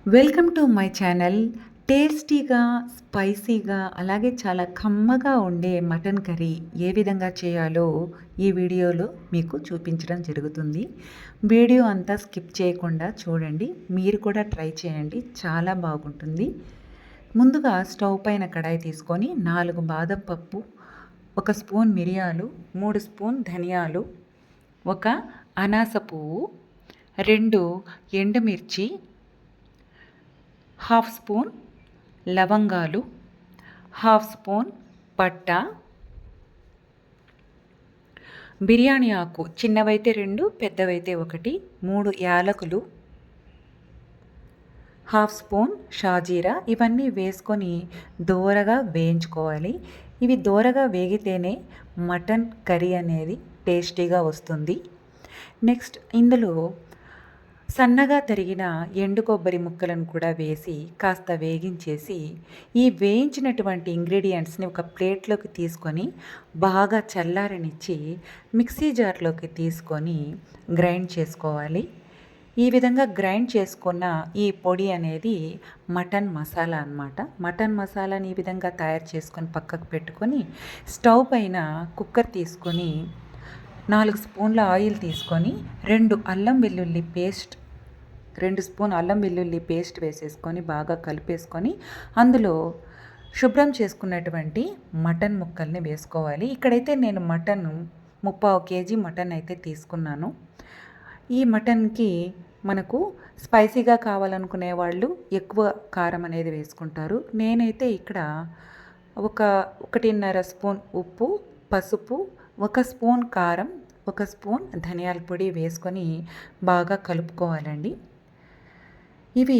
Welcome to my channel. టేస్టీగా, స్పైసీగా అలాగే చాలా కమ్మగా ఉండే మటన్ కర్రీ ఏ విధంగా చేయాలో ఈ వీడియోలో మీకు చూపించడం జరుగుతుంది. వీడియో అంతా స్కిప్ చేయకుండా చూడండి. మీరు కూడా ట్రై చేయండి. చాలా బాగుంటుంది. ముందుగా స్టవ్ పైన కడాయి తీసుకొని 4 బాదం పప్పు, 1 స్పూన్ మిరియాలు, 3 స్పూన్ ధనియాలు, 1 అనాస పువ్వు, 2 ఎండుమిర్చి, హాఫ్ స్పూన్ లవంగాలు, హాఫ్ స్పూన్ పట్ట, బిర్యానీ ఆకు చిన్నవైతే 2, పెద్దవైతే 1, 3 యాలకులు, హాఫ్ స్పూన్ షాజీరా ఇవన్నీ వేసుకొని దోరగా వేయించుకోవాలి. ఇవి దోరగా వేగితేనే మటన్ కర్రీ అనేది టేస్టీగా వస్తుంది. నెక్స్ట్ ఇందులో సన్నగా తరిగిన ఎండు కొబ్బరి ముక్కలను కూడా వేసి కాస్త వేగించేసి ఈ వేయించినటువంటి ఇంగ్రీడియంట్స్ని ఒక ప్లేట్లోకి తీసుకొని బాగా చల్లారనిచ్చి మిక్సీ జార్లోకి తీసుకొని గ్రైండ్ చేసుకోవాలి. ఈ విధంగా గ్రైండ్ చేసుకున్న ఈ పొడి అనేది మటన్ మసాలా అన్నమాట. మటన్ మసాలాని ఈ విధంగా తయారు చేసుకొని పక్కకు పెట్టుకొని స్టవ్ పైన కుక్కర్ తీసుకొని 4 స్పూన్ల ఆయిల్ తీసుకొని 2 స్పూన్ అల్లం వెల్లుల్లి పేస్ట్ వేసేసుకొని బాగా కలిపేసుకొని అందులో శుభ్రం చేసుకున్నటువంటి మటన్ ముక్కల్ని వేసుకోవాలి. ఇక్కడైతే నేను మటన్ 3/4 కేజీ మటన్ అయితే తీసుకున్నాను. ఈ మటన్కి మనకు స్పైసీగా కావాలనుకునే వాళ్ళు ఎక్కువ కారం అనేది వేసుకుంటారు. నేనైతే ఇక్కడ 1.5 స్పూన్ ఉప్పు, పసుపు, 1 స్పూన్ కారం, 1 స్పూన్ ధనియాల పొడి వేసుకొని బాగా కలుపుకోవాలండి. ఇవి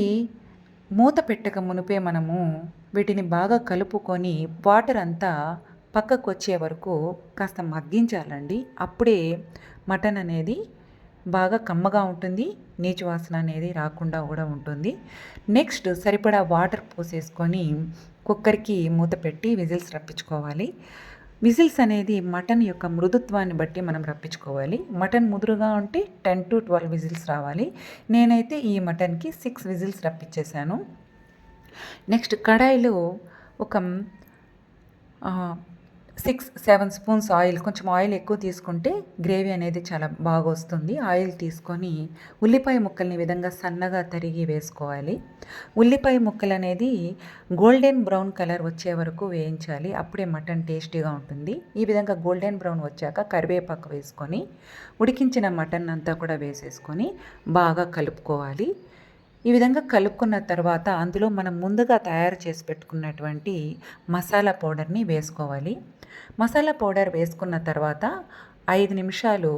మూత పెట్టక మునిపే మనము వీటిని బాగా కలుపుకొని వాటర్ అంతా పక్కకు వచ్చే వరకు కాస్త మగ్గించాలండి. అప్పుడే మటన్ అనేది బాగా కమ్మగా ఉంటుంది, నీచు వాసన అనేది రాకుండా కూడా ఉంటుంది. నెక్స్ట్ సరిపడా వాటర్ పోసేసుకొని కుక్కర్కి మూత పెట్టి విజిల్స్ రప్పించుకోవాలి. విజిల్స్ అనేది మటన్ యొక్క మృదుత్వాన్ని బట్టి మనం రప్పించుకోవాలి. మటన్ ముదురుగా ఉంటే 10 to 12 విజిల్స్ రావాలి. నేనైతే ఈ మటన్కి 6 విజిల్స్ రప్పించేశాను. నెక్స్ట్ కడాయిలో ఒక 6-7 స్పూన్స్ ఆయిల్, కొంచెం ఆయిల్ ఎక్కువ తీసుకుంటే గ్రేవీ అనేది చాలా బాగా వస్తుంది. ఆయిల్ తీసుకొని ఉల్లిపాయ ముక్కల్ని విధంగా సన్నగా తరిగి వేసుకోవాలి. ఉల్లిపాయ ముక్కలు అనేది గోల్డెన్ బ్రౌన్ కలర్ వచ్చే వరకు వేయించాలి. అప్పుడే మటన్ టేస్టీగా ఉంటుంది. ఈ విధంగా గోల్డెన్ బ్రౌన్ వచ్చాక కరివేపాకు వేసుకొని ఉడికించిన మటన్ అంతా కూడా వేసేసుకొని బాగా కలుపుకోవాలి. ఈ విధంగా కలుపుకున్న తర్వాత అందులో మనం ముందుగా తయారు చేసి పెట్టుకున్నటువంటి మసాలా పౌడర్ని వేసుకోవాలి. మసాలా పౌడర్ వేసుకున్న తర్వాత 5 నిమిషాలు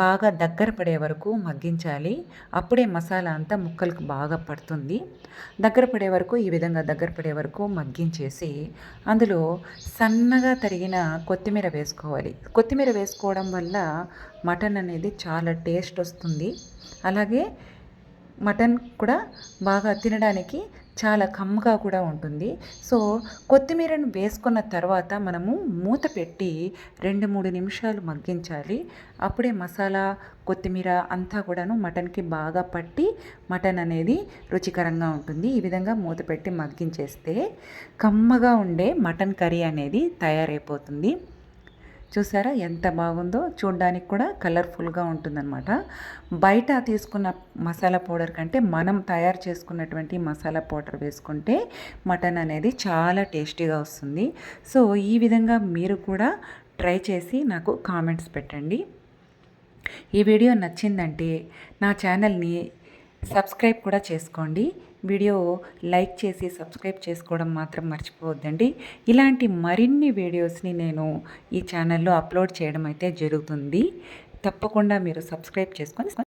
బాగా దగ్గర పడే వరకు మగ్గించాలి. అప్పుడే మసాలా అంతా ముక్కలకు బాగా పడుతుంది. దగ్గర పడే వరకు ఈ విధంగా దగ్గర పడే వరకు మగ్గించేసి అందులో సన్నగా తరిగిన కొత్తిమీర వేసుకోవాలి. కొత్తిమీర వేసుకోవడం వల్ల మటన్ అనేది చాలా టేస్ట్ వస్తుంది. అలాగే మటన్ కూడా బాగా తినడానికి చాలా కమ్మగా కూడా ఉంటుంది. సో కొత్తిమీరను వేసుకున్న తర్వాత మనము మూత పెట్టి 2-3 నిమిషాలు మగ్గించాలి. అప్పుడే మసాలా, కొత్తిమీర అంతా కూడాను మటన్కి బాగా పట్టి మటన్ అనేది రుచికరంగా ఉంటుంది. ఈ విధంగా మూత పెట్టి మగ్గించేస్తే కమ్మగా ఉండే మటన్ కర్రీ అనేది తయారైపోతుంది. చూసారా ఎంత బాగుందో, చూడడానికి కూడా కలర్ఫుల్గా ఉంటుందన్నమాట. బయట తీసుకున్న మసాలా పౌడర్ కంటే మనం తయారు చేసుకున్నటువంటి మసాలా పౌడర్ వేసుకుంటే మటన్ అనేది చాలా టేస్టీగా వస్తుంది. సో ఈ విధంగా మీరు కూడా ట్రై చేసి నాకు కామెంట్స్ పెట్టండి. ఈ వీడియో నచ్చిందంటే నా ఛానల్ని సబ్స్క్రైబ్ కూడా చేసుకోండి. వీడియో లైక్ చేసి సబ్స్క్రైబ్ చేసుకోవడం మాత్రం మర్చిపోవద్దండి. ఇలాంటి మరిన్ని వీడియోస్ని నేను ఈ ఛానల్లో అప్లోడ్ చేయడం అయితే జరుగుతుంది. తప్పకుండా మీరు సబ్స్క్రైబ్ చేసుకొని